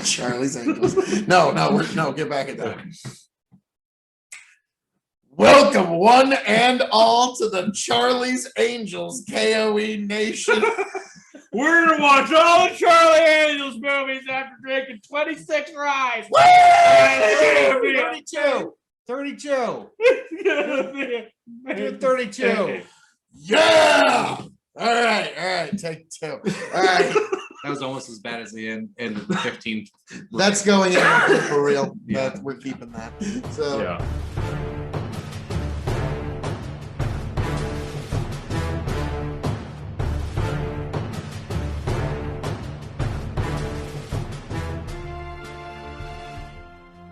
Charlie's Angels. No, get back at that. Welcome, one and all, to the Charlie's Angels K.O.E. Nation. We're gonna watch all the Charlie Angels movies after drinking 26 ryes. 32. 32. Do 32. Yeah. All right. Take two. All right. That was almost as bad as the end of the 15th. That's going in for real. Yeah. We're keeping that. So Yeah.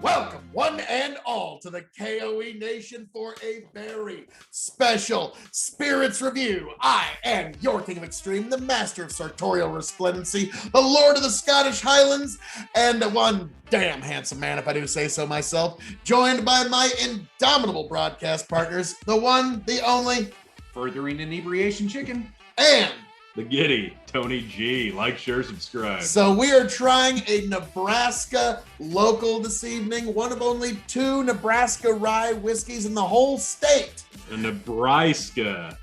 welcome, one and all, to the KOE Nation for a very special Spirits Review. I am your King of Extreme, the Master of Sartorial Resplendency, the Lord of the Scottish Highlands, and one damn handsome man, if I do say so myself, joined by my indomitable broadcast partners, the one, the only, Furthering Inebriation Chicken. and The Giddy, Tony G. Like, share, subscribe. so we are trying a Nebraska local this evening, one of only 2 Nebraska rye whiskeys in the whole state. The Nebraska.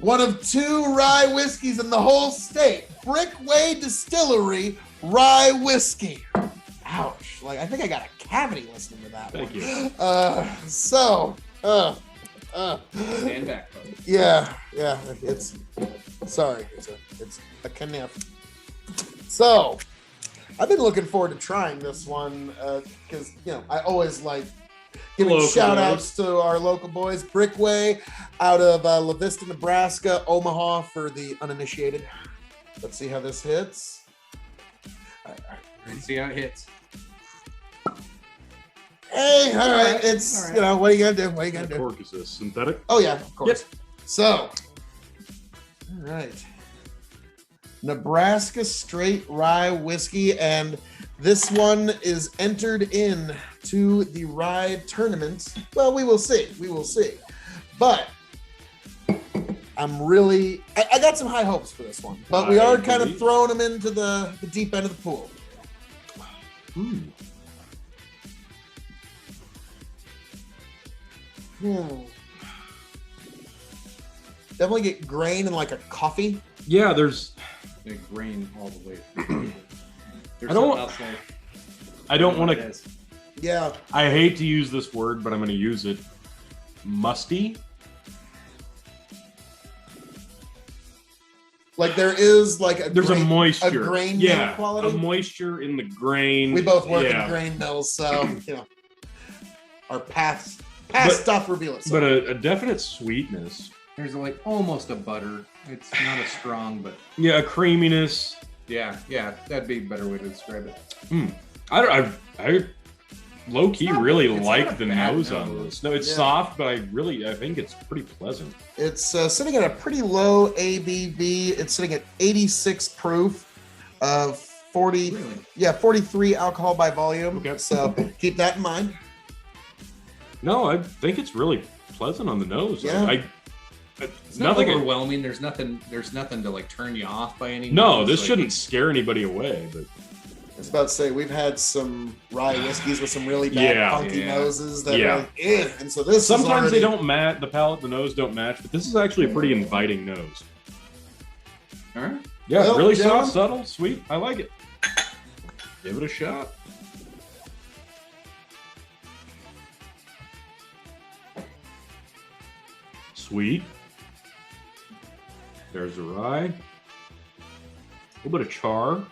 One of 2 rye whiskeys in the whole state. Brickway Distillery rye whiskey. Ouch. Like, I think I got a cavity listening to that Thank one. you. Stand back, folks. Yeah, it's sorry, it's a kniff. So I've been looking forward to trying this one because I always like giving Local shout outs to our local boys. Brickway out of La Vista, Nebraska, Omaha for the uninitiated. Let's see how this hits. All right. Let's see how it hits. Hey, all right. It's all right. what are you gonna do? What are you gonna What do? cork is this? Synthetic? Oh yeah, of course. So, all right. Nebraska straight rye whiskey, and this one is entered in to the rye tournament. Well, we will see. But I'm really, I got some high hopes for this one. But we I are kind of agree. throwing them into the deep end of the pool. Definitely get grain and like a coffee. Yeah, there's. Big grain all the way through. There's I don't- something else there. I don't want It to. is. Yeah. I hate to use this word, but I'm going to use it. Musty. Like there is like a There's grain, a moisture. a grain yeah, quality. a moisture in the grain. We both work yeah. in grain mills, so our past But- stuff reveal itself. But a definite sweetness. There's like almost a butter. It's not as strong, but Yeah, a creaminess. yeah, that'd be a better way to describe it. I low key really it's like not a the bad nose on nose. this. No, it's Yeah. soft, but I think it's pretty pleasant. It's sitting at a pretty low ABV. It's sitting at 86 proof of 40. Really? Yeah, 43 alcohol by volume. Okay. So keep that in mind. No, I think it's really pleasant on the nose. Yeah. It's not overwhelming. There's nothing to like turn you off by any means. No, this Like, shouldn't scare anybody away. But I was about to say we've had some rye whiskeys with some really bad Yeah. funky Yeah. noses that Yeah. are like, eh. And so this sometimes is they already, don't match. The palate, the nose don't match. But this is actually a pretty inviting nose. All right. Yeah, Well, really John? soft, subtle, sweet. I like it. Give it a shot. Sweet. There's the rye. A little bit of char.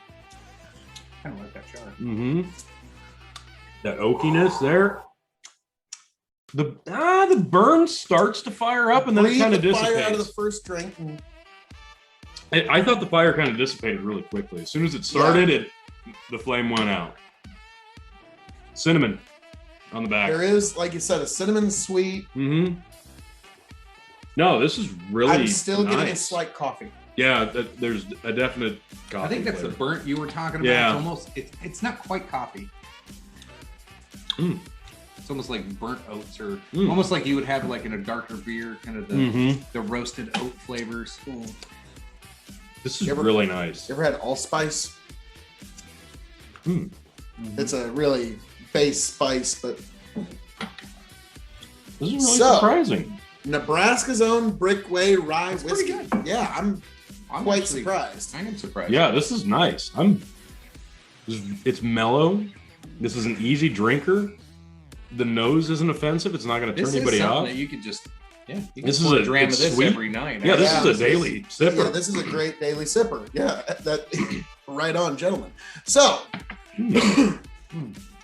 Kind of like that char. Mm-hmm. That oakiness there. The burn starts to fire up and then it breathe kind of the fire out of the dissipates. first drink. And I thought the fire kind of dissipated really quickly. As soon as it started, the flame went out. Cinnamon on the back. there is, like you said, a cinnamon sweet. Mm-hmm. No, this is really I'm still getting a nice. slight coffee. Yeah, there's a definite coffee I think that's the flavor. burnt you were talking about. Yeah. It's almost it's not quite coffee. Mm. It's almost like burnt oats, or Mm. almost like you would have like in a darker beer, kind of the Mm-hmm. the roasted oat flavors. This is really nice. You ever had allspice? Hmm. It's a really base spice, but This is really surprising. Nebraska's own Brickway rye It's whiskey. pretty good. Yeah, I'm quite surprised. I am surprised. Yeah, this is nice. It's mellow. This is an easy drinker. The nose isn't offensive. It's not going to turn anybody off. That you could just, This is a a dram of it's this sweet. every night. Yeah, this Yeah, is a daily sipper. Yeah, this is a great daily sipper. Yeah, that right on, gentlemen. So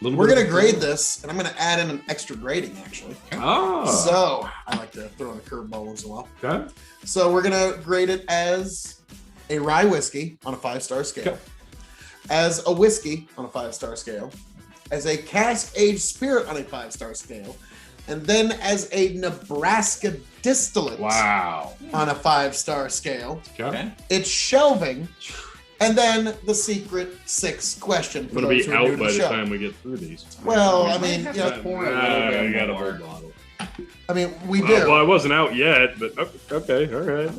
we're gonna grade this, and I'm gonna add in an extra grading actually. Oh. So I like to throw in a curveball once in a while. Okay. So we're gonna grade it as a rye whiskey on a 5-star scale, Okay. as a whiskey on a 5-star scale, as a cask aged spirit on a 5-star scale, and then as a Nebraska distillate Wow. on a 5-star scale. Okay. It's shelving, and then the secret 6 question for I'm gonna those be who are new out to by the the show. time we get through these. Well, I We mean, might you have know, to pour a little bit I got a more. whole bottle. I mean, we do. Well, I wasn't out yet, but okay, all right.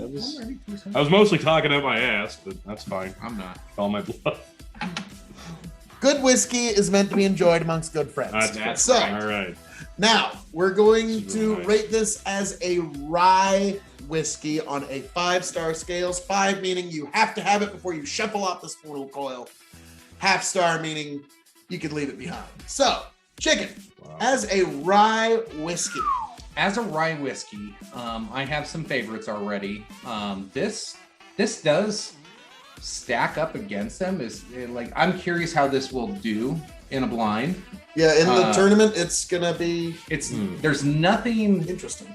I was mostly talking up my ass, but that's fine. I'm not. Call my bluff. Good whiskey is meant to be enjoyed amongst good friends. That's so all right. now we're going This is to really nice. rate this as a rye whiskey on a 5-star scales. 5 meaning you have to have it before you shuffle off the spool coil. Half star meaning you can leave it behind. So, chicken Wow. as a rye whiskey. As a rye whiskey, I have some favorites already. This does stack up against them. I'm curious how this will do in a blind. Yeah, in the tournament, it's gonna be There's nothing interesting.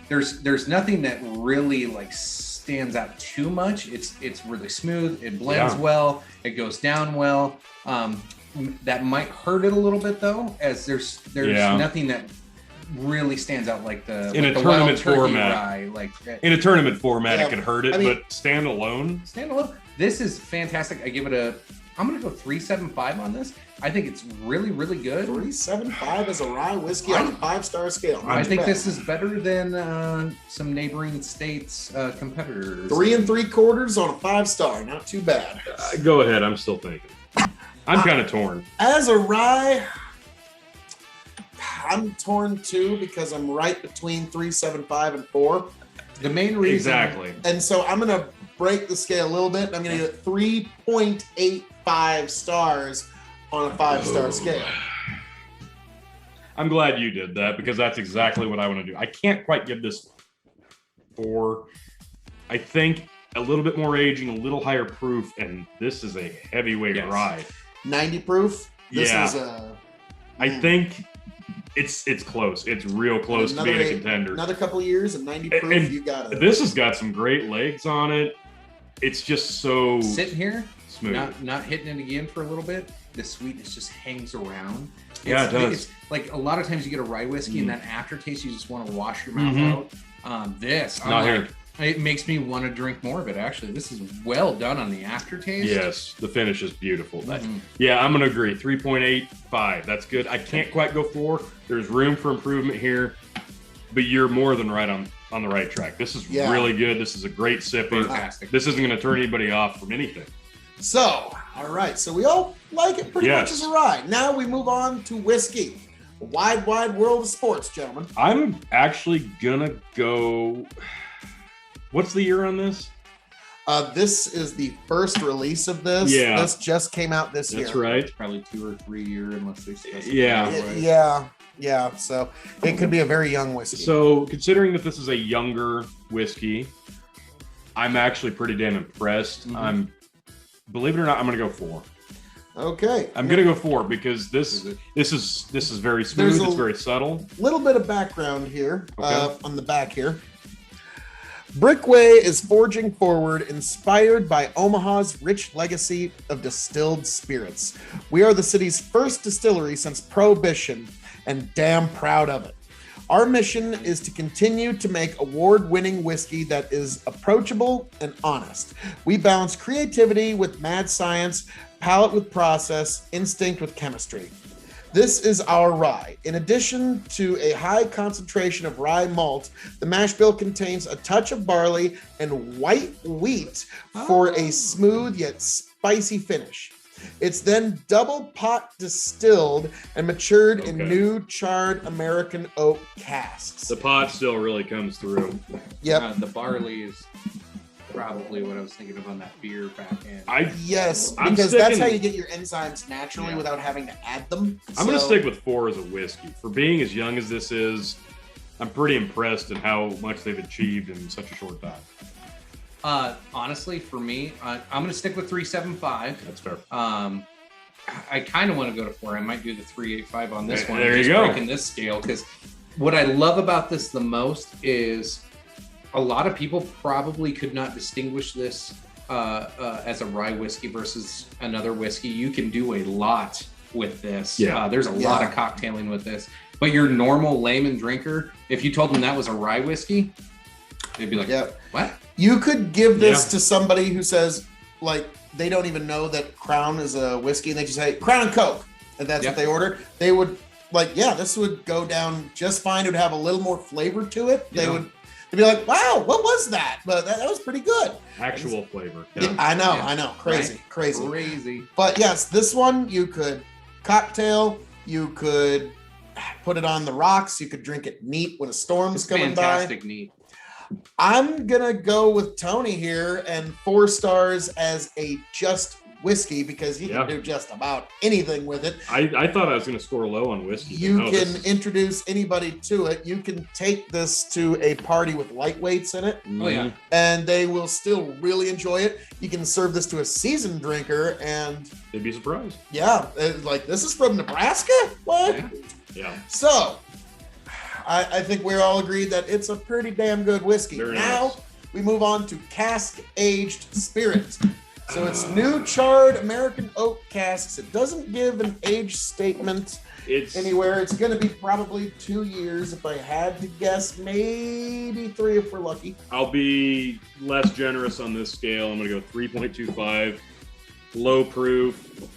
there's nothing that really like stands out too much. It's really smooth. It blends well. It goes down well. That might hurt it a little bit though, as there's nothing that really stands out like the In like a the tournament Wild Turkey format. rye. In a tournament format, Yeah, it could hurt it, I mean- but standalone. Standalone. This is fantastic. I'm gonna go 3.75 on this. I think it's really, really good. 3.75 as a rye whiskey on a 5-star scale. Not I too think bad. this is better than some neighboring states' competitors. 3 3/4 on a 5-star. Not too bad. Go ahead. I'm still thinking. I'm kind of torn. As a rye, I'm torn too because I'm right between 3.75 and 4. The main reason, Exactly. And so I'm going to break the scale a little bit. And I'm going to get 3.85 stars on a 5-star scale. I'm glad you did that because that's exactly what I want to do. I can't quite give this 4. I think a little bit more aging, a little higher proof, and this is a heavyweight Yes. rye. 90 proof. This Yeah. is a. I think it's close. It's real close to being a contender. Another couple of years and 90 proof, And you got it. This has got some great legs on it. It's just so sitting here, smooth. not hitting it again for a little bit. The sweetness just hangs around. Yeah, it does. It's like a lot of times you get a rye whiskey and that aftertaste, you just want to wash your mouth Mhm. out. This, I'm Not like, here. it makes me want to drink more of it. Actually, this is well done on the aftertaste. Yes, the finish is beautiful. Mhm. Yeah, I'm gonna agree. 3.85. That's good. I can't quite go 4. There's room for improvement here, but you're more than right on the right track. This is really good. This is a great sipper. Fantastic. This isn't gonna turn anybody off from anything. So, all right. So we all like it pretty much Yes. as a rye. Now we move on to whiskey. A wide, wide world of sports, gentlemen. I'm actually gonna go. What's the year on this? This is the first release of this. Yeah. This just came out this year. That's right. Probably 2 or 3 year unless they specify Yeah. otherwise. Yeah. So it could be a very young whiskey. So, considering that this is a younger whiskey, I'm actually pretty damn impressed. Mhm. Believe it or not, I'm gonna go 4. okay. I'm gonna go 4 because this is very smooth. There's a- It's very subtle. Little bit of background here Okay. on the back here. Brickway is forging forward, inspired by Omaha's rich legacy of distilled spirits. We are the city's first distillery since Prohibition, and damn proud of it. Our mission is to continue to make award-winning whiskey that is approachable and honest. We balance creativity with mad science, palate with process, instinct with chemistry. This is our rye. In addition to a high concentration of rye malt, the mash bill contains a touch of barley and white wheat for a smooth yet spicy finish. It's then double pot distilled and matured in new charred American oak casks. The pot still really comes through. Yep. The barley is probably what I was thinking of on that beer back end. Yes, I'm because that's sticking- how you get your enzymes naturally without having to add them. I'm going to stick with 4 as a whiskey. For being as young as this is, I'm pretty impressed in how much they've achieved in such a short time. Honestly, for me, I'm going to stick with 375. That's fair. I kind of want to go to 4. I might do the 385 on this one. There you just go. Breaking this scale, because what I love about this the most is a lot of people probably could not distinguish this as a rye whiskey versus another whiskey. You can do a lot with this. Yeah. There's a lot of cocktailing with this. But your normal layman drinker, if you told them that was a rye whiskey, they'd be like, what? You could give this to somebody who says, like, they don't even know that Crown is a whiskey, and they just say Crown and Coke, and that's what they order. They would this would go down just fine. It would have a little more flavor to it. They'd be like, wow, what was that? But that was pretty good. Actual flavor. Yeah, I know. Crazy. Crazy. But yes, this one you could cocktail, you could put it on the rocks, you could drink it neat when a storm's coming fantastic by. Neat. I'm gonna go with Tony here and 4 stars as a just whiskey, because you can do just about anything with it. I thought I was going to score low on whiskey. You can introduce anybody to it. You can take this to a party with lightweights in it. Oh yeah. And they will still really enjoy it. You can serve this to a seasoned drinker and they'd be surprised. Yeah, like, this is from Nebraska? What? Yeah. So, I think we're all agreed that it's a pretty damn good whiskey. Very now, nice. we move on to cask-aged spirits. So it's new charred American oak casks. It doesn't give an age statement anywhere. It's going to be probably 2 years. If I had to guess, maybe 3 if we're lucky. I'll be less generous on this scale. I'm going to go 3.25. Low proof,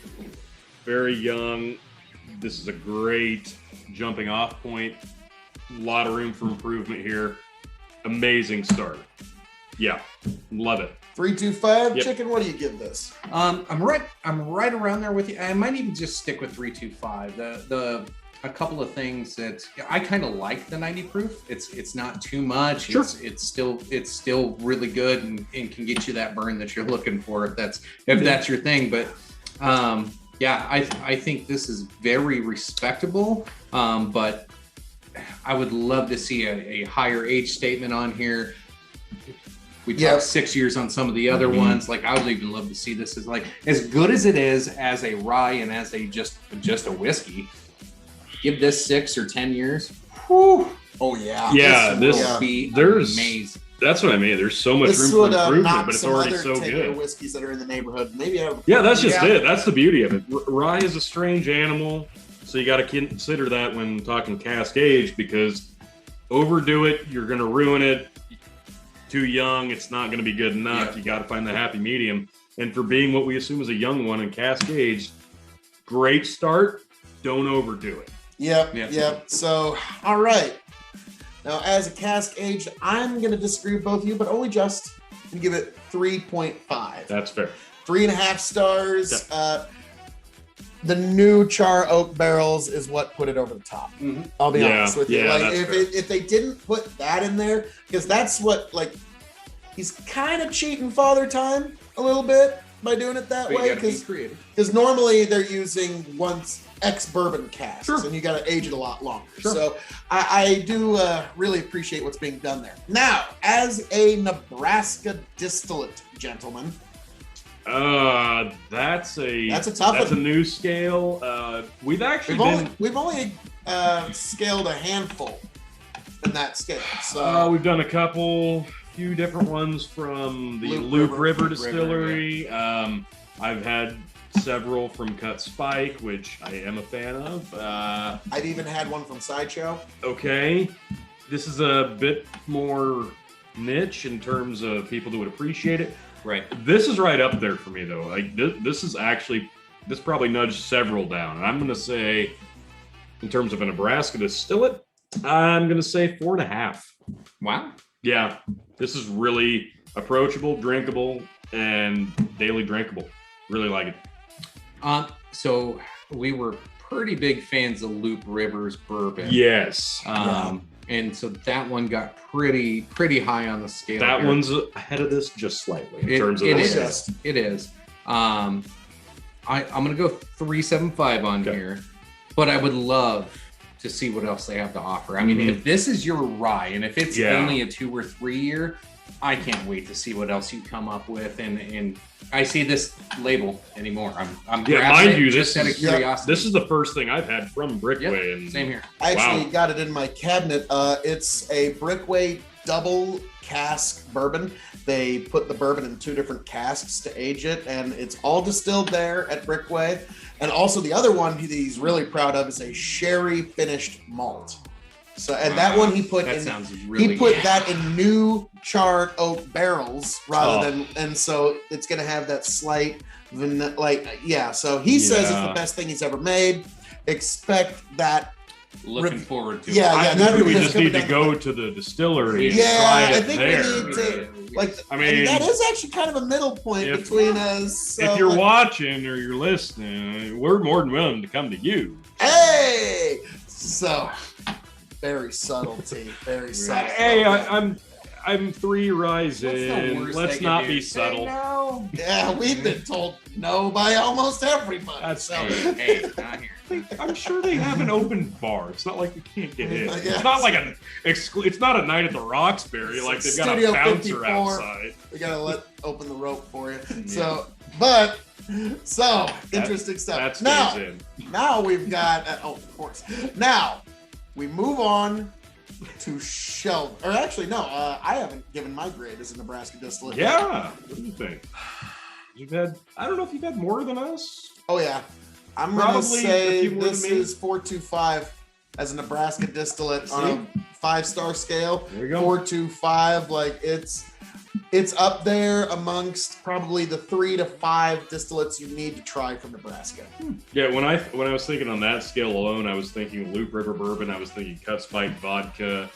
very young. This is a great jumping off point. A lot of room for improvement here. Amazing start. Yeah, love it. 325. Chicken, what do you give this? I'm right around there with you. I might even just stick with 325. A couple of things that I kind of like the 90 proof. It's not too much. Sure. It's still really good and can get you that burn that you're looking for if that's your thing. But I think this is very respectable. But I would love to see a higher age statement on here. We talked 6 years on some of the other ones. Like, I would even love to see this as as good as it is as a rye and as a just a whiskey. Give this 6 or 10 years. Whew. Oh yeah. Yeah, this will be amazing. That's what I mean. There's so much room for improvement, but it's already so good. Whiskeys that are in the neighborhood, maybe. That's just it. That's the beauty of it. Rye is a strange animal, so you got to consider that when talking cask age, because overdo it, you're going to ruin it. Too young, it's not going to be good enough. You got to find the happy medium. And for being what we assume is a young one and cask aged, great start. Don't overdo it. Yep. So, all right. Now, as a cask aged, I'm going to disagree with both of you, but only just, and give it 3.5. That's fair. 3.5 stars. The new char oak barrels is what put it over the top. I'll be honest with you. If they didn't put that in there, because that's what, he's kind of cheating Father Time a little bit by doing it that way. Because normally they're using ex-bourbon casks, and you got to age it a lot longer. So I do really appreciate what's being done there. Now, as a Nebraska distillate, gentlemen, that's a tough one. That's a new scale. We've only scaled a handful in that scale. So we've done a few different ones from the Luke River Distillery. I've had several from Cut Spike, which I am a fan of. I've even had one from Sideshow. Okay, this is a bit more niche in terms of people that would appreciate it. Right. This is right up there for me, though. This probably nudged several down. And I'm going to say in terms of a Nebraska distillate, I'm going to say 4.5. Wow. Yeah, this is really approachable, drinkable, and daily drinkable. Really like it. So we were pretty big fans of Loop Rivers bourbon. Yes. And so that one got pretty high on the scale. That here. one's ahead of this just slightly in terms of it the is. scale. It is. I'm gonna go 3.75 on here, but I would love to see what else they have to offer. I mean, if this is your rye, and if it's only a 2 or 3 year, I can't wait to see what else you come up with. And I see this label anymore. I'm grabbing mind you, it just out of curiosity. This is the first thing I've had from Brickway. And same here. I actually got it in my cabinet. It's a Brickway double cask bourbon. They put the bourbon in 2 different casks to age it, and it's all distilled there at Brickway. And also the other one he's really proud of is a sherry finished malt. So, and that one he put that in new charred oak barrels rather than, and so it's going to have that slight vanilla, so he says it's the best thing he's ever made. Expect that. Looking forward to it. I think we just need to go to the distillery and try it there. We need to, I mean, that is actually kind of a middle point between us. So if you're watching or you're listening, we're more than willing to come to you. Hey! So, very subtlety, very subtle. Hey, I'm 3 ryes in. Let's not be subtle. No. Yeah, we've been told no by almost everybody. That's hey, not here. I'm sure they have an open bar. It's not like we can't get in. Yeah. It's not like it's not a night at the Roxbury. Like they've got a bouncer outside. We gotta open the rope for you. Yeah. So interesting stuff. Now we've got. Of course. Now we move on to shelf. Or actually, no. I haven't given my grade as a Nebraska distillate. Yeah. What do you think? I don't know if you've had more than us. Oh yeah. I'm going to say this is 4.25 as a Nebraska distillate on a 5-star scale. There you go. 4.25, like it's up there amongst probably the 3 to 5 distillates you need to try from Nebraska. Yeah, when I was thinking on that scale alone, I was thinking Loop River Bourbon, I was thinking Cut Spike Vodka,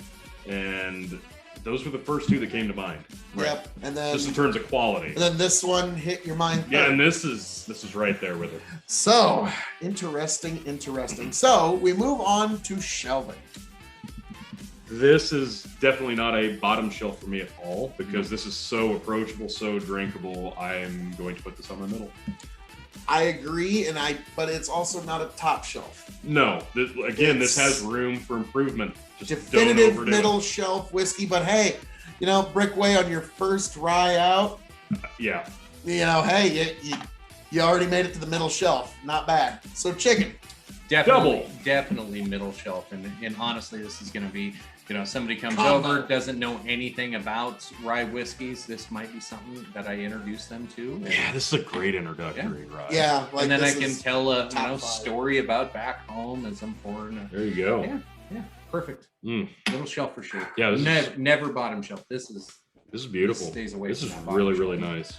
and those were the first 2 that came to mind. Right. Yep, and then just in terms of quality. And then this one hit your mind. Yeah, and this is right there with it. So interesting. So we move on to shelving. This is definitely not a bottom shelf for me at all because this is so approachable, so drinkable. I'm going to put this on the middle. I agree, but it's also not a top shelf. No, this has room for improvement. Just definitive middle shelf whiskey, but hey, Brickway on your first rye out. Yeah. Hey, you already made it to the middle shelf. Not bad. So chicken. Definitely middle shelf. And honestly, this is going to be, somebody comes over, doesn't know anything about rye whiskeys. This might be something that I introduce them to. Yeah, this is a great introductory rye. Yeah. And then I can tell a story about back home as I'm pouring. There you go. Yeah. Perfect. Middle shelf for sure. Yeah. Never bottom shelf. This is beautiful. This stays away this from is that really, bottom really shelf. nice.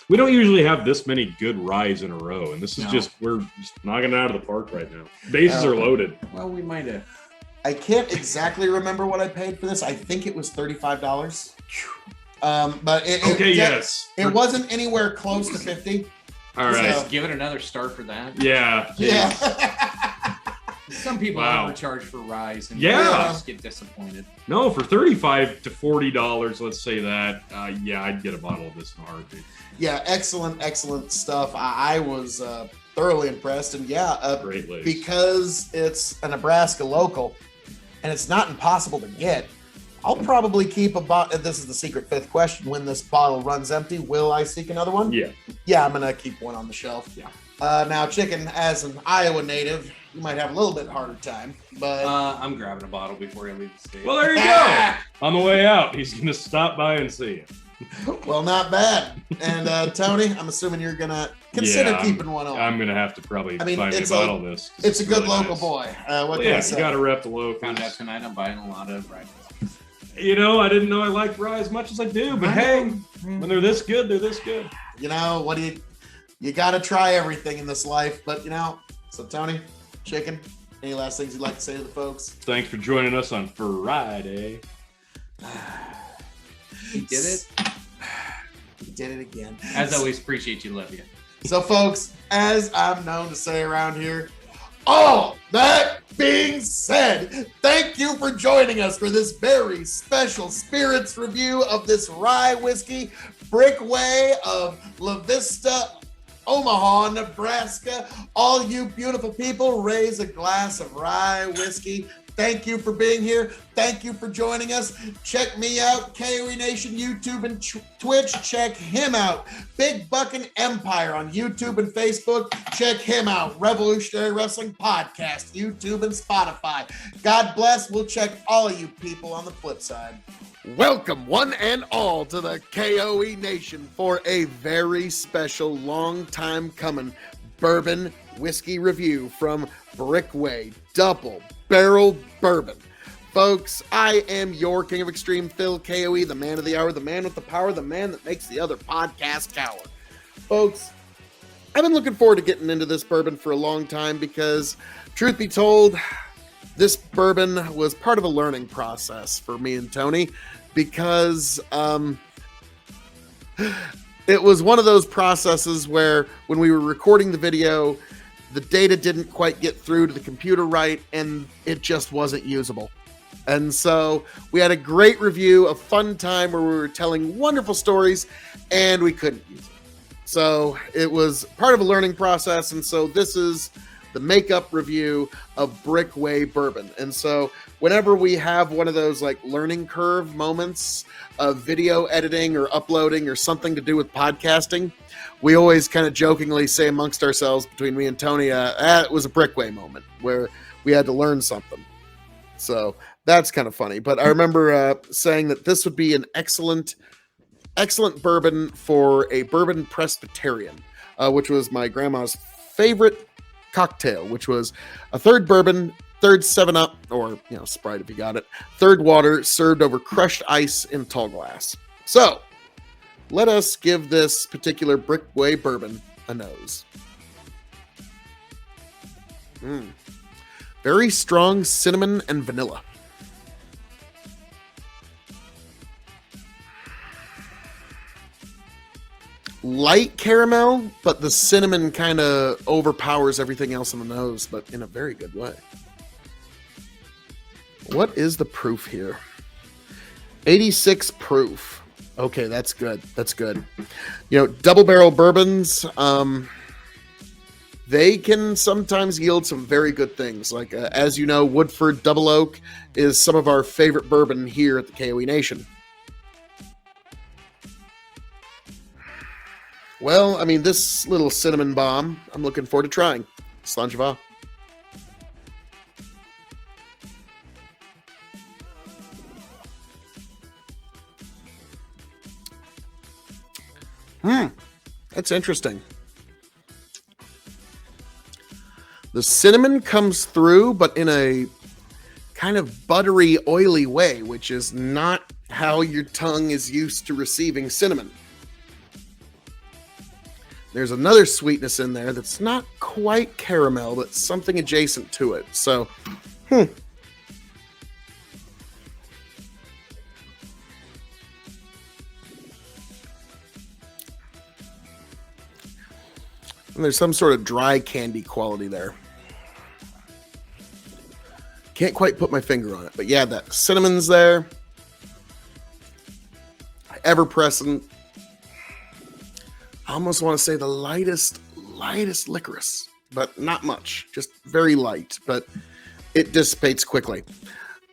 We don't usually have this many good ryes in a row, and this is we're just knocking it out of the park right now. Bases are loaded. Well, we might have. I can't exactly remember what I paid for this. I think it was $35. But it wasn't anywhere close to 50. All right, so, give it another star for that. Yeah. Some people overcharge for ryes and just get disappointed. No, for $35 to $40, let's say that. I'd get a bottle of this in a heartbeat. Yeah, excellent stuff. I was thoroughly impressed, and great lace. Because it's a Nebraska local, and it's not impossible to get. I'll probably keep a bottle. This is the secret 5th question. When this bottle runs empty, will I seek another one? Yeah. Yeah, I'm gonna keep one on the shelf. Yeah. Now, chicken, as an Iowa native, you might have a little bit harder time, but I'm grabbing a bottle before I leave the state. Well, there you go. On the way out, he's gonna stop by and see you. Well, not bad. And Tony, I'm assuming you're gonna consider keeping one on. I'm gonna have to probably find me a bottle of this. It's a good really local boy. What can I say? You gotta rep the local. Found out tonight I'm buying a lot of rye. I didn't know I liked rye as much as I do, but hey, when they're this good, they're this good. What do you gotta try everything in this life, but so Tony, chicken, Any last things you'd like to say to the folks? Thanks for joining us on Friday. You did it. You did it again. As always, appreciate you, love you. So, folks, as I'm known to say around here, all that being said, thank you for joining us for this very special spirits review of this rye whiskey, Brickway of La Vista, Omaha, Nebraska. All you beautiful people, raise a glass of rye whiskey. Thank you for being here. Thank you for joining us. Check me out, K.O.E Nation, YouTube and Twitch. Check him out. Big Buckin' Empire on YouTube and Facebook. Check him out. Revolutionary Wrestling Podcast, YouTube and Spotify. God bless. We'll check all of you people on the flip side. Welcome, one and all, to the K.O.E Nation for a very special, long time coming bourbon whiskey review from Brickway Double Barrel Bourbon. Folks, I am your King of Extreme, Phil K.O.E, the man of the hour, the man with the power, the man that makes the other podcast cower. Folks, I've been looking forward to getting into this bourbon for a long time because, truth be told, this bourbon was part of a learning process for me and Tony because it was one of those processes where when we were recording the video, the data didn't quite get through to the computer right, and it just wasn't usable. And so we had a great review, a fun time where we were telling wonderful stories, and we couldn't use it. So it was part of a learning process, and so this is the makeup review of Brickway Bourbon. And so whenever we have one of those like learning curve moments of video editing or uploading or something to do with podcasting, we always kind of jokingly say amongst ourselves between me and Tony, it was a Brickway moment where we had to learn something. So that's kind of funny. But I remember saying that this would be an excellent bourbon for a bourbon Presbyterian, which was my grandma's favorite cocktail, which was a third bourbon, third 7-Up, or, Sprite if you got it, third water served over crushed ice in tall glass. So let us give this particular Brickway bourbon a nose. Very strong cinnamon and vanilla. Light caramel, but the cinnamon kind of overpowers everything else in the nose, but in a very good way. What is the proof here? 86 proof. Okay, that's good. That's good. Double barrel bourbons, they can sometimes yield some very good things. Like, as you know, Woodford Double Oak is some of our favorite bourbon here at the K.O.E Nation. Well, this little cinnamon bomb, I'm looking forward to trying. Slanjava. That's interesting. The cinnamon comes through, but in a kind of buttery, oily way, which is not how your tongue is used to receiving cinnamon. There's another sweetness in there that's not quite caramel, but something adjacent to it. So, And there's some sort of dry candy quality there. Can't quite put my finger on it, but yeah, that cinnamon's there. Ever present. I almost want to say the lightest licorice, but not much. Just very light, but it dissipates quickly.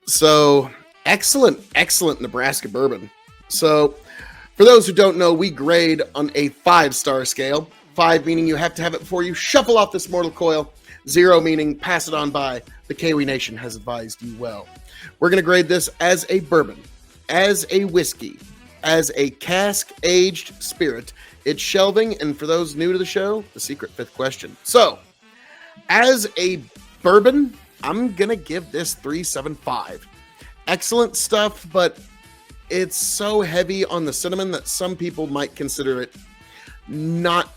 So, excellent Nebraska bourbon. So, for those who don't know, we grade on a 5-star scale. 5 meaning you have to have it before you shuffle off this mortal coil. 0 meaning pass it on by. The K.O.E Nation has advised you well. We're going to grade this as a bourbon, as a whiskey, as a cask-aged spirit. It's shelving, and for those new to the show, the secret 5th question. So, as a bourbon, I'm going to give this 3.75. Excellent stuff, but it's so heavy on the cinnamon that some people might consider it not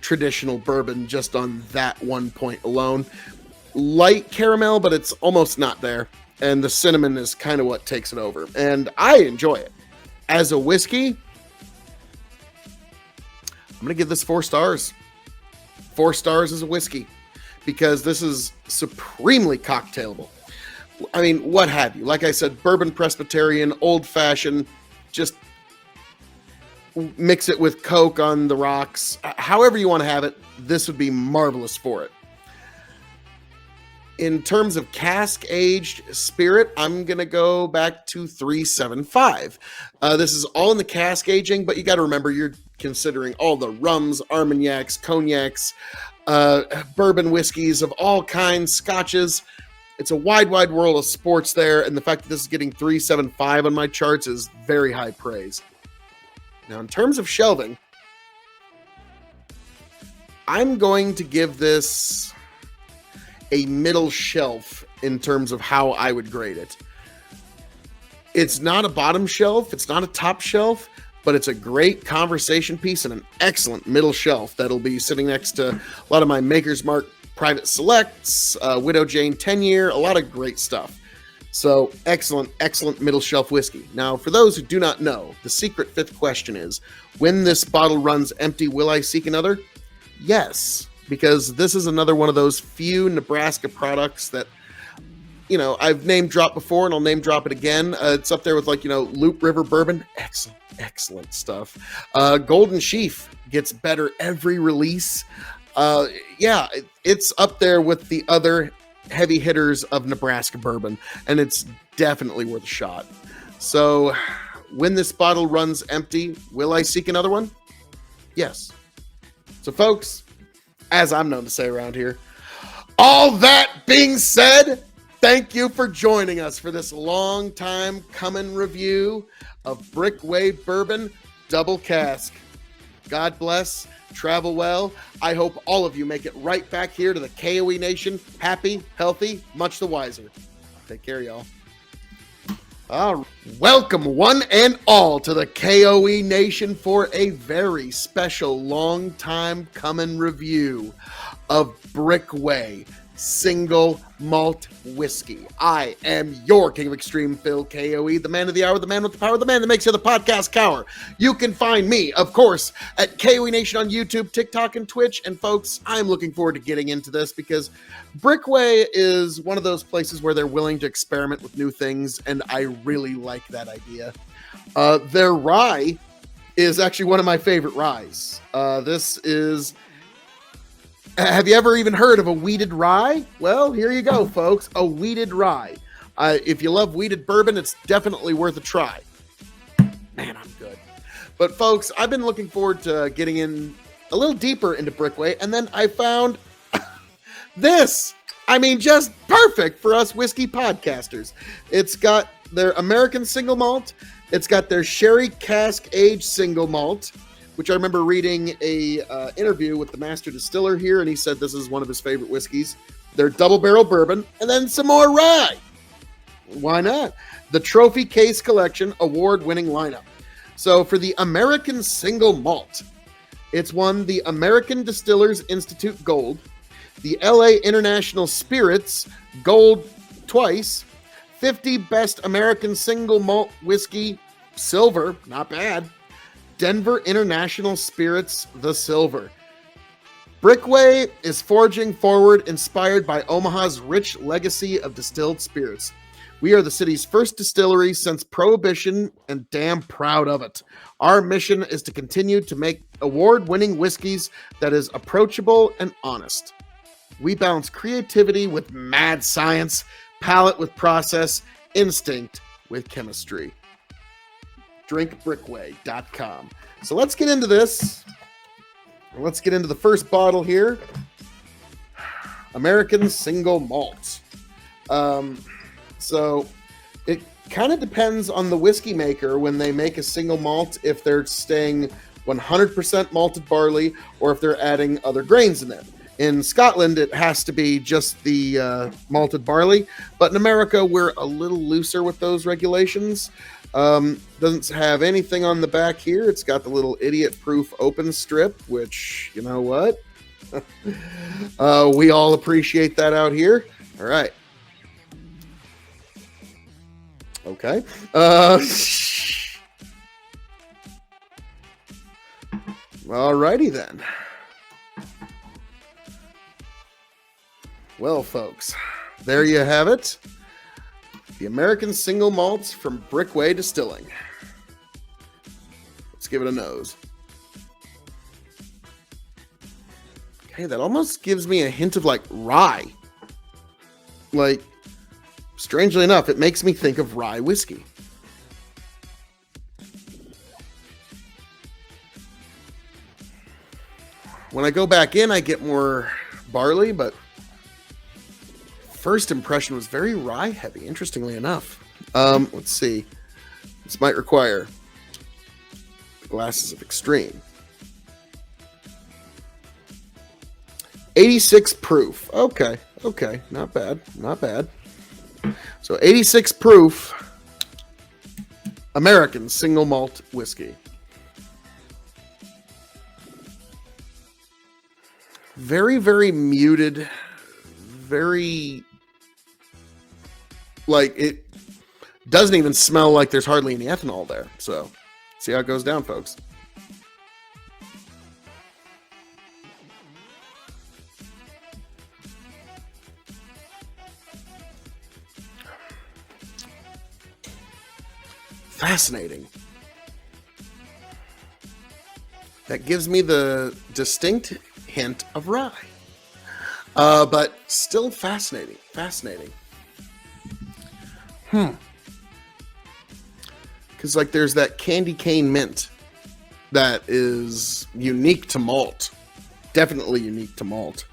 traditional bourbon just on that one point alone. light caramel, but it's almost not there. And the cinnamon is kind of what takes it over. And I enjoy it. As a whiskey, I'm going to give this 4 stars. 4 stars as a whiskey, because this is supremely cocktailable. I mean, what have you? Like I said, bourbon Presbyterian, old fashioned, just mix it with Coke on the rocks. However you want to have it, this would be marvelous for it. In terms of cask aged spirit, I'm going to go back to 375. This is all in the cask aging, but you got to remember you're considering all the rums, armagnacs, cognacs, bourbon whiskeys of all kinds, scotches. It's a wide world of sports there, and the fact that this is getting 375 on my charts is very high praise. Now, in terms of shelving, I'm going to give this a middle shelf in terms of how I would grade it. It's not a bottom shelf, it's not a top shelf, but it's a great conversation piece and an excellent middle shelf that'll be sitting next to a lot of my Maker's Mark Private Selects, Widow Jane 10-year, a lot of great stuff. So excellent middle shelf whiskey. Now, for those who do not know, the secret 5th question is, when this bottle runs empty, will I seek another? Yes, because this is another one of those few Nebraska products that, you know, I've name dropped before and I'll name drop it again. It's up there with, like, you know, Loop River Bourbon. Excellent stuff. Golden Sheaf gets better every release. Yeah, it's up there with the other heavy hitters of Nebraska bourbon, and it's definitely worth a shot. So when this bottle runs empty, will I seek another one? Yes. So folks, as I'm known to say around here, all that being said, thank you for joining us for this long time coming review of Brickway Bourbon Double Cask. God bless. Travel well. I hope all of you make it right back here to the K.O.E. Nation. Happy, healthy, much the wiser. Take care, y'all. Welcome one and all to the K.O.E. Nation for a very special long time coming review of Brickway Single Malt Whiskey. I am your King of Extreme, Phil K.O.E., the man of the hour, the man with the power, the man that makes you the podcast cower. You can find me, of course, at K.O.E. Nation on YouTube, TikTok, and Twitch. And folks, I'm looking forward to getting into this because Brickway is one of those places where they're willing to experiment with new things, and I really like that idea. Their rye is actually one of my favorite ryes. This is... Have you ever even heard of a wheated rye? Well, here you go, folks. A wheated rye. If you love wheated bourbon, it's definitely worth a try. Man, I'm good. But folks, I've been looking forward to getting in a little deeper into Brickway, and then I found this. I mean, just perfect for us whiskey podcasters. It's got their American single malt. It's got their sherry cask aged single malt, which I remember reading a interview with the master distiller here, and he said this is one of his favorite whiskeys. Their double barrel bourbon, and then some more rye. Why not? The Trophy Case Collection award-winning lineup. So for the American single malt, it's won the American Distillers Institute Gold, the LA International Spirits Gold twice, 50 Best American Single Malt Whiskey Silver, not bad, Denver International Spirits, the Silver. Brickway is forging forward, inspired by Omaha's rich legacy of distilled spirits. We are the city's first distillery since Prohibition, and damn proud of it. Our mission is to continue to make award-winning whiskeys that is approachable and honest. We balance creativity with mad science, palate with process, instinct with chemistry. drinkbrickway.com. So let's get into this. Let's get into the first bottle here. American Single Malt. So it kind of depends on the whiskey maker when they make a single malt, if they're staying 100% malted barley or if they're adding other grains in there. In Scotland, it has to be just the malted barley, but in America, we're a little looser with those regulations. Doesn't have anything on the back here. It's got the little idiot-proof open strip, which, you know what? We all appreciate that out here. All right. Okay. Alrighty then. Well, folks, there you have it. The American Single Malts from Brickway Distilling. Let's give it a nose. Okay, that almost gives me a hint of like rye. Like, strangely enough, it makes me think of rye whiskey. When I go back in, I get more barley, but first impression was very rye heavy, interestingly enough. Let's see. This might require glasses of extreme. 86 proof. Okay, not bad, not bad. So 86 proof American single malt whiskey. Very, very muted, very, like, it doesn't even smell like there's hardly any ethanol there. So, see how it goes down, folks. Fascinating. That gives me the distinct hint of rye. But still fascinating. Fascinating. Because, like, there's that candy cane mint that is unique to malt. Definitely unique to malt.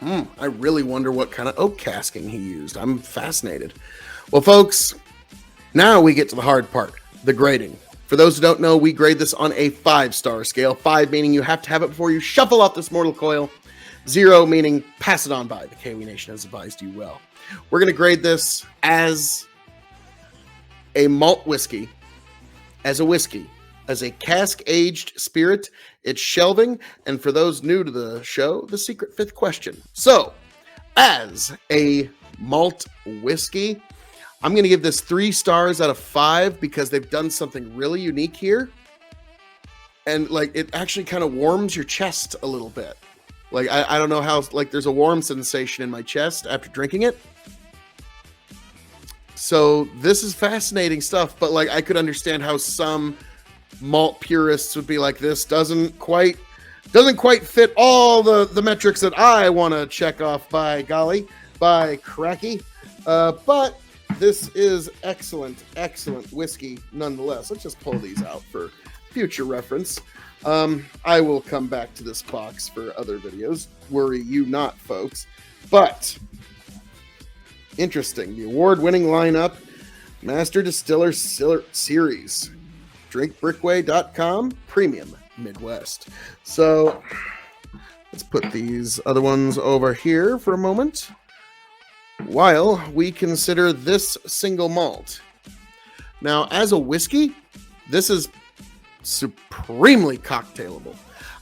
I really wonder what kind of oak casking he used. I'm fascinated. Well, folks, now we get to the hard part, the grading. For those who don't know, we grade this on a 5-star scale. 5 meaning you have to have it before you shuffle off this mortal coil. 0 meaning pass it on by. The K.O.E Nation has advised you well. We're going to grade this as a malt whiskey, as a cask-aged spirit. It's shelving, and for those new to the show, the secret 5th question. So, as a malt whiskey, I'm going to give this 3 stars out of 5 because they've done something really unique here. And, like, it actually kind of warms your chest a little bit. Like, I don't know how, like, there's a warm sensation in my chest after drinking it. So, this is fascinating stuff, but, like, I could understand how some malt purists would be like, this doesn't quite fit all the metrics that I want to check off, by golly, by cracky. But this is excellent whiskey nonetheless. Let's just pull these out for future reference. I will come back to this box for other videos. Worry you not, folks. But interesting, the award-winning lineup, Master Distiller Series. drinkbrickway.com Premium Midwest. So let's put these other ones over here for a moment while we consider this single malt. Now, as a whiskey, this is supremely cocktailable.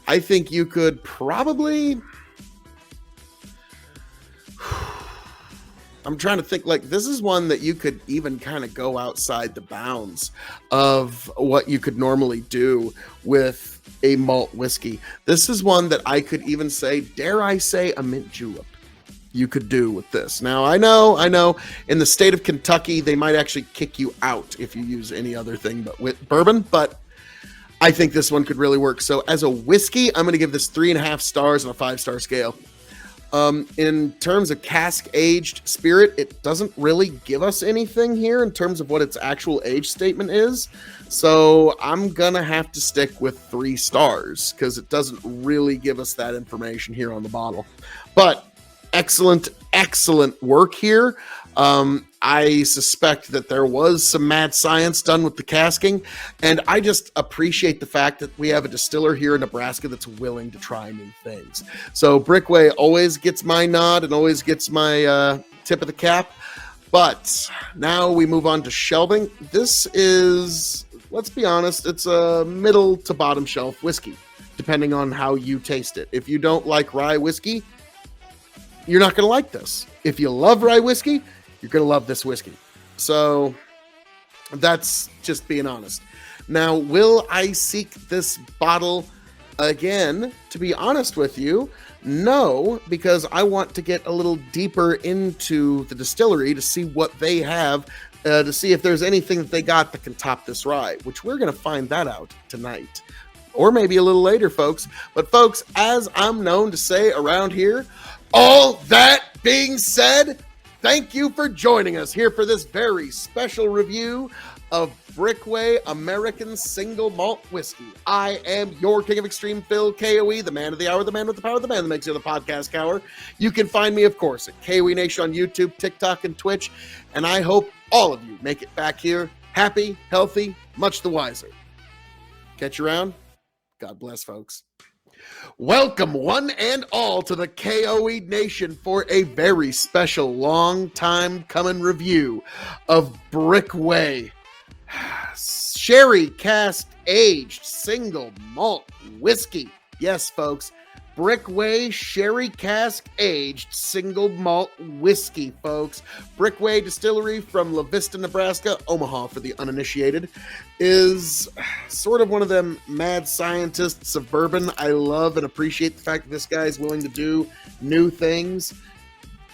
I think you could probably, I'm trying to think, like, this is one that you could even kind of go outside the bounds of what you could normally do with a malt whiskey. This is one that I could even say, dare I say, a mint julep you could do with this. Now, I know, in the state of Kentucky, they might actually kick you out if you use any other thing but with bourbon, but I think this one could really work. So as a whiskey, I'm going to give this 3.5 stars on a 5-star scale. In terms of cask-aged spirit, it doesn't really give us anything here in terms of what its actual age statement is. So I'm going to have to stick with 3 stars because it doesn't really give us that information here on the bottle. But excellent work here. I suspect that there was some mad science done with the casking, and I just appreciate the fact that we have a distiller here in Nebraska that's willing to try new things. So Brickway always gets my nod and always gets my tip of the cap. But now we move on to shelving. This is, let's be honest, it's a middle to bottom shelf whiskey, depending on how you taste it. If you don't like rye whiskey, you're not going to like this. If you love rye whiskey, you're going to love this whiskey. So that's just being honest. Now, will I seek this bottle again? To be honest with you, no, because I want to get a little deeper into the distillery to see what they have, to see if there's anything that they got that can top this rye, which we're going to find that out tonight. Or maybe a little later, folks. But folks, as I'm known to say around here, all that being said, thank you for joining us here for this very special review of Brickway American Single Malt Whiskey. I am your King of Extreme, Phil, K.O.E., the man of the hour, the man with the power, the man that makes you the podcast cower. You can find me, of course, at K.O.E. Nation on YouTube, TikTok, and Twitch. And I hope all of you make it back here happy, healthy, much the wiser. Catch you around. God bless, folks. Welcome, one and all, to the K.O.E. Nation for a very special, long time coming review of Brickway Sherry Cask Aged Single Malt Whiskey. Yes, folks, Brickway Sherry Cask Aged Single Malt Whiskey, folks. Brickway Distillery from La Vista, Nebraska, Omaha for the uninitiated, is sort of one of them mad scientists of bourbon. I love and appreciate the fact that this guy is willing to do new things.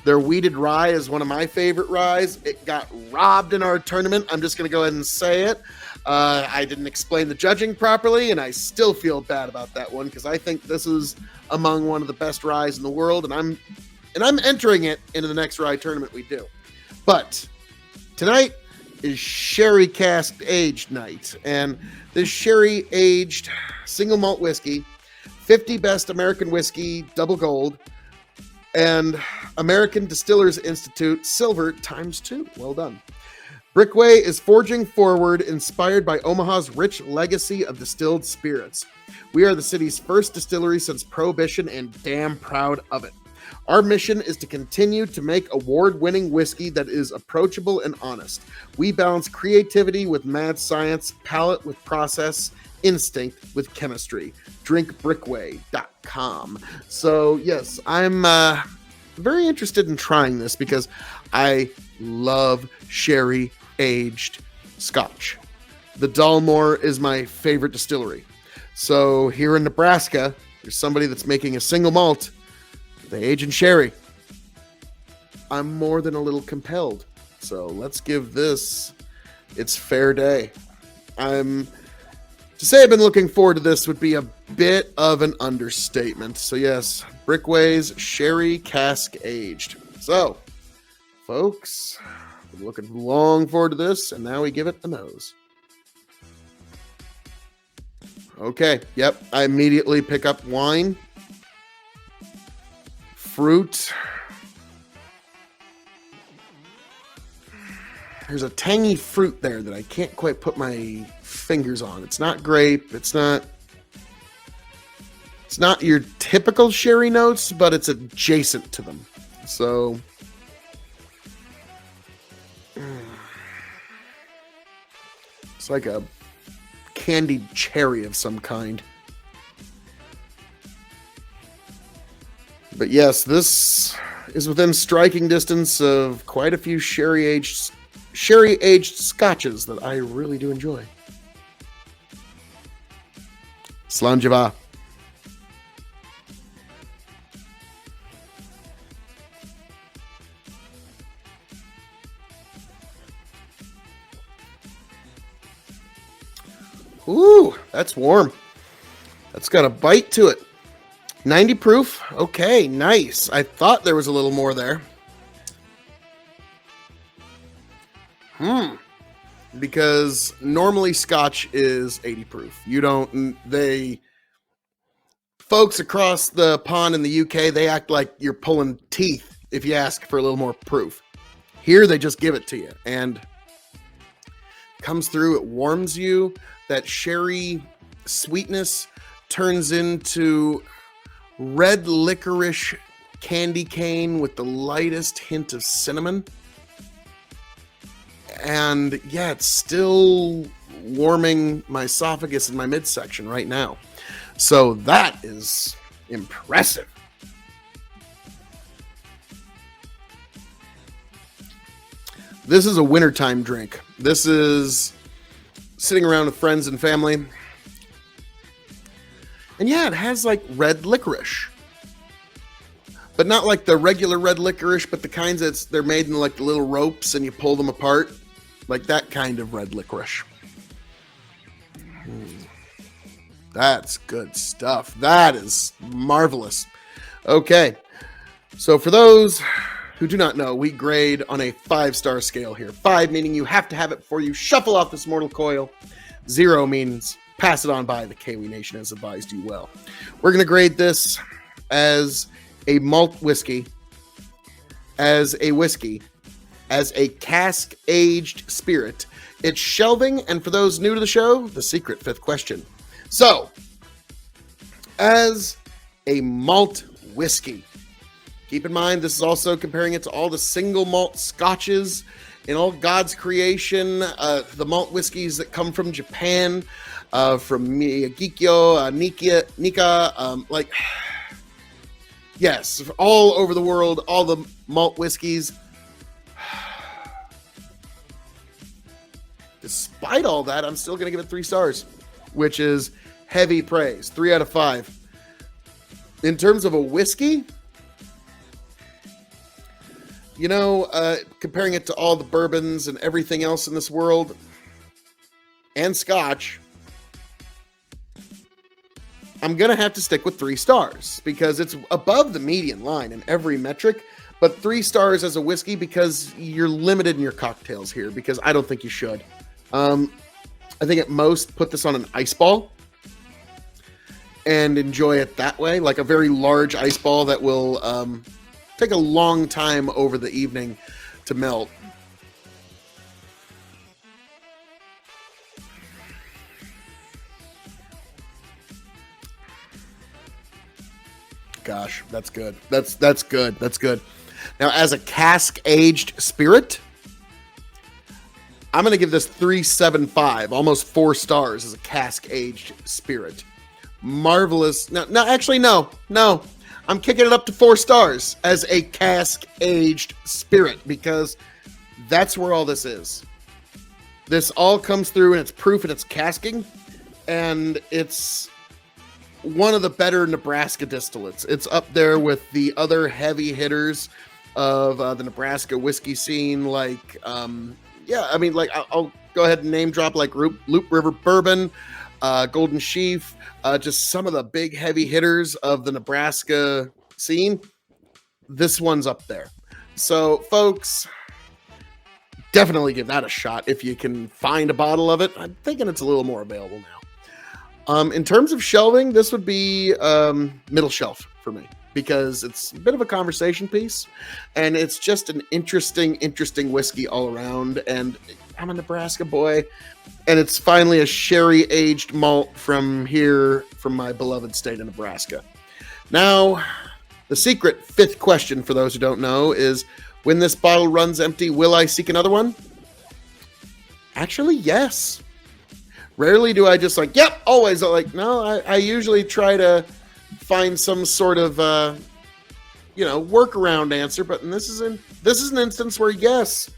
Their weeded rye is one of my favorite ryes. It got robbed in our tournament. I'm just going to go ahead and say it. I didn't explain the judging properly, and I still feel bad about that one because I think this is among one of the best ryes in the world, and I'm entering it into the next rye tournament we do. But tonight is Sherry Cask Aged night, and this Sherry Aged Single Malt Whiskey, 50 Best American Whiskey, Double Gold, and American Distillers Institute Silver ×2. Well done. Brickway is forging forward, inspired by Omaha's rich legacy of distilled spirits. We are the city's first distillery since Prohibition and damn proud of it. Our mission is to continue to make award-winning whiskey that is approachable and honest. We balance creativity with mad science, palate with process, instinct with chemistry. DrinkBrickway.com. So yes, I'm very interested in trying this because I love sherry aged scotch. The Dalmore is my favorite distillery. So here in Nebraska, there's somebody that's making a single malt. They age in sherry. I'm more than a little compelled. So let's give this its fair day. To say I've been looking forward to this would be a bit of an understatement. So yes, Brickway's Sherry Cask Aged. So, folks, been looking long forward to this, and now we give it a nose. Okay, yep, I immediately pick up wine, fruit. There's a tangy fruit there that I can't quite put my fingers on. It's not grape. It's not your typical sherry notes, but it's adjacent to them. So it's like a candied cherry of some kind. But yes, this is within striking distance of quite a few sherry-aged scotches that I really do enjoy. Slanjava. Ooh, that's warm. That's got a bite to it. 90 proof. Okay, nice. I thought there was a little more there. Because normally scotch is 80 proof. Folks across the pond in the UK, they act like you're pulling teeth if you ask for a little more proof. Here, they just give it to you. And comes through, it warms you. That sherry sweetness turns into red licorice candy cane with the lightest hint of cinnamon. And yeah, it's still warming my esophagus and my midsection right now. So that is impressive. This is a wintertime drink. This is sitting around with friends and family. And yeah, it has like red licorice. But not like the regular red licorice, but the kinds they're made in like the little ropes and you pull them apart. Like that kind of red licorice. That's good stuff. That is marvelous. Okay. So for those who do not know, we grade on a 5-star scale here. 5 meaning you have to have it before you shuffle off this mortal coil. 0 means pass it on by. The K.O.E Nation has advised you well. We're going to grade this as a malt whiskey, as a whiskey, as a cask-aged spirit. It's shelving, and for those new to the show, the secret 5th question. So, as a malt whiskey, keep in mind, this is also comparing it to all the single malt scotches in all God's creation, the malt whiskeys that come from Japan, from Miyagikyo, Nika, yes, all over the world, all the malt whiskeys. Despite all that, I'm still going to give it 3 stars, which is heavy praise. 3 out of 5. In terms of a whiskey, you know, comparing it to all the bourbons and everything else in this world, and scotch, I'm going to have to stick with 3 stars because it's above the median line in every metric, but 3 stars as a whiskey because you're limited in your cocktails here because I don't think you should. I think at most put this on an ice ball and enjoy it that way, like a very large ice ball that will take a long time over the evening to melt. Gosh, that's good. That's good. That's good. Now, as a cask-aged spirit, I'm going to give this 3.75, almost 4 stars as a cask-aged spirit. Marvelous. No, actually, no. I'm kicking it up to 4 stars as a cask-aged spirit because that's where all this is. This all comes through in its proof and its casking, and it's one of the better Nebraska distillates. It's up there with the other heavy hitters of the Nebraska whiskey scene, like, I'll go ahead and name drop like Loop River Bourbon, Golden Sheaf, just some of the big heavy hitters of the Nebraska scene. This one's up there. So, folks, definitely give that a shot if you can find a bottle of it. I'm thinking it's a little more available now. In terms of shelving, this would be middle shelf for me because it's a bit of a conversation piece and it's just an interesting whiskey all around. And I'm a Nebraska boy, and it's finally a sherry aged malt from here, from my beloved state of Nebraska. Now, the secret 5th question for those who don't know is, when this bottle runs empty, will I seek another one? Actually, yes. Rarely do I just like, yep, always. No, I usually try to find some sort of, workaround answer. But this is an instance where, yes,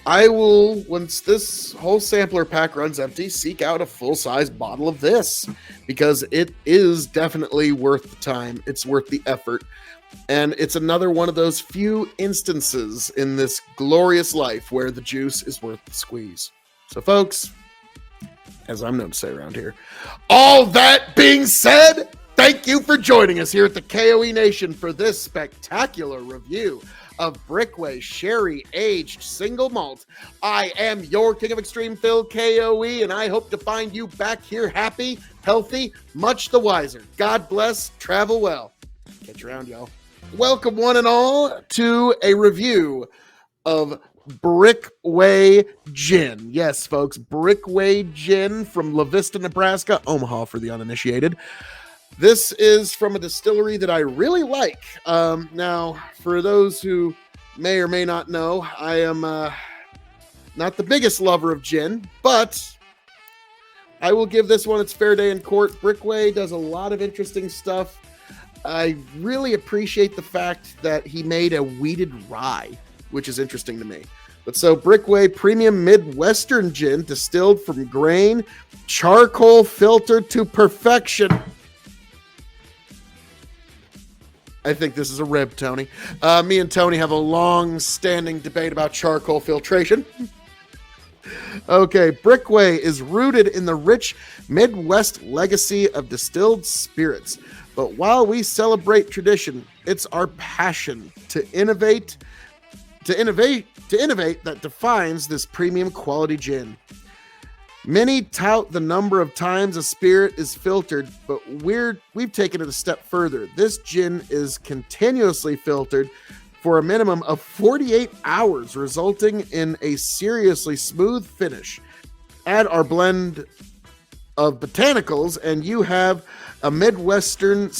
I will, once this whole sampler pack runs empty, seek out a full-size bottle of this because it is definitely worth the time. It's worth the effort. And it's another one of those few instances in this glorious life where the juice is worth the squeeze. So, folks, as I'm known to say around here, all that being said, thank you for joining us here at the K.O.E Nation for this spectacular review of Brickway Sherry Aged Single Malt. I am your King of Extreme, Phil K.O.E, and I hope to find you back here happy, healthy, much the wiser. God bless, travel well. Catch you around, y'all. Welcome one and all to a review of Brickway Gin. Yes, folks, Brickway Gin from La Vista, Nebraska, Omaha for the uninitiated. This is from a distillery that I really like. Now, for those who may or may not know, I am not the biggest lover of gin, but I will give this one its fair day in court. Brickway does a lot of interesting stuff. I really appreciate the fact that he made a wheated rye, which is interesting to me. But so Brickway Premium Midwestern Gin, distilled from grain, charcoal filtered to perfection. I think this is a rib, Tony. Me and Tony have a long-standing debate about charcoal filtration. Okay, Brickway is rooted in the rich Midwest legacy of distilled spirits. But while we celebrate tradition, it's our passion to innovate that defines this premium quality gin. Many tout the number of times a spirit is filtered, but we've taken it a step further. This gin is continuously filtered for a minimum of 48 hours, resulting in a seriously smooth finish. Add our blend of botanicals, and you have a Midwestern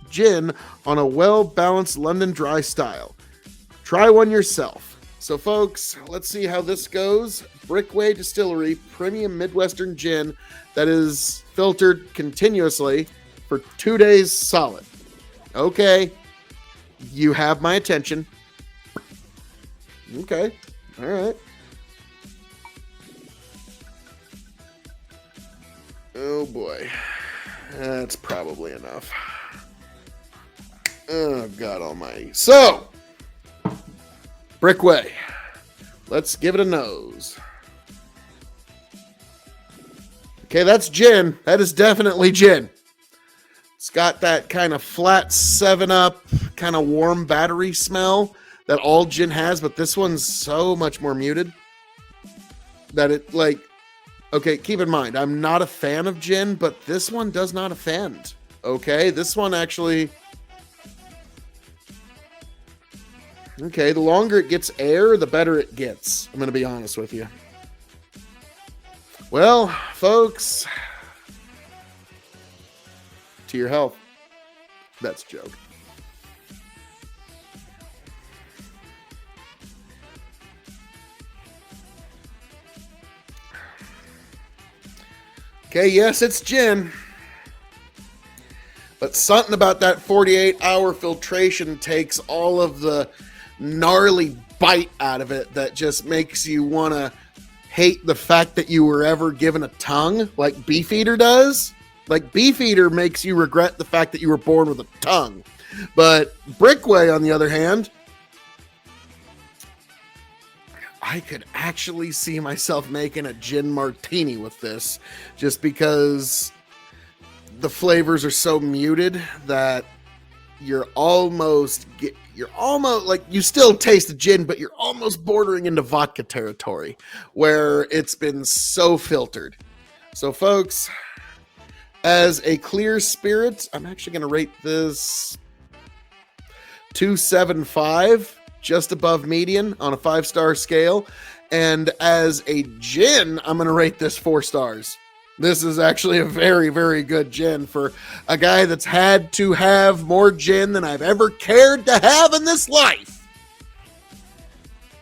gin on a well-balanced London dry style. Try one yourself. So, folks, let's see how this goes. Brickway Distillery Premium Midwestern Gin that is filtered continuously for 2 days solid. Okay. You have my attention. Okay. All right. Oh, boy. That's probably enough. Oh, God almighty. So, Brickway. Let's give it a nose. Okay, that's gin. That is definitely gin. It's got that kind of flat 7-Up, kind of warm battery smell that all gin has, but this one's so much more muted that it, like, okay, keep in mind, I'm not a fan of gin, but this one does not offend. Okay, this one actually... Okay, the longer it gets air, the better it gets. I'm going to be honest with you. Well, folks, to your health. That's a joke. Okay, yes, it's gin. But something about that 48-hour filtration takes all of the gnarly bite out of it that just makes you want to hate the fact that you were ever given a tongue like Beefeater does. Like Beefeater makes you regret the fact that you were born with a tongue. But Brickway, on the other hand, I could actually see myself making a gin martini with this just because the flavors are so muted that you're almost like, you still taste the gin, but you're almost bordering into vodka territory where it's been so filtered. So, folks, as a clear spirit, I'm actually going to rate this 2.75, just above median on a 5-star scale. And as a gin, I'm going to rate this 4 stars. This is actually a very, very good gin for a guy that's had to have more gin than I've ever cared to have in this life.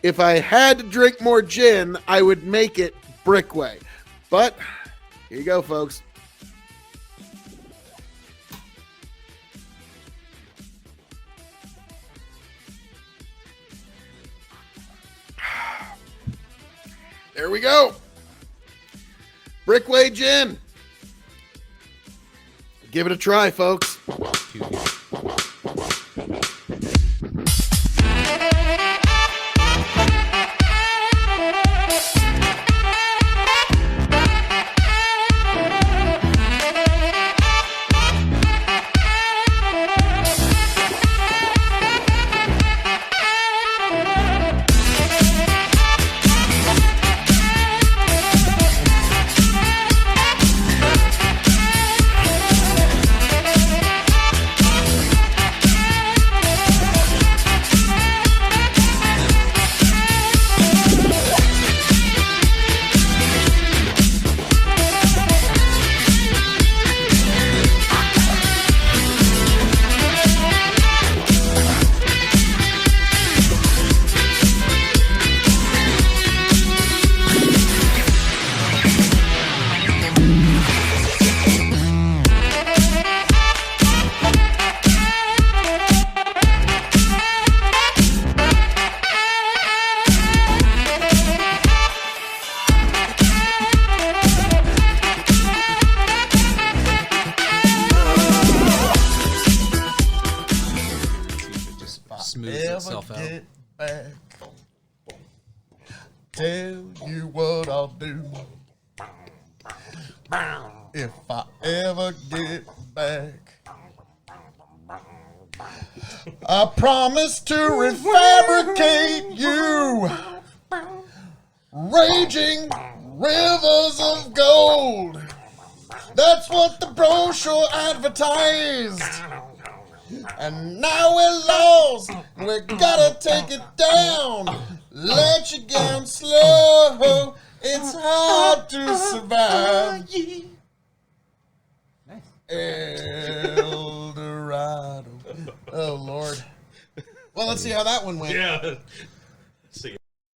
If I had to drink more gin, I would make it Brickway. But here you go, folks. There we go. Brickway Gin. Give it a try, folks. back. Tell you what I'll do. If I ever get back, I promise to refabricate you. Raging rivers of gold. That's what the brochure advertised. And now we're lost. We gotta take it down. Let you down slow. It's hard to survive. Nice. El Dorado. Oh, Lord. Well, let's see how that one went. Yeah.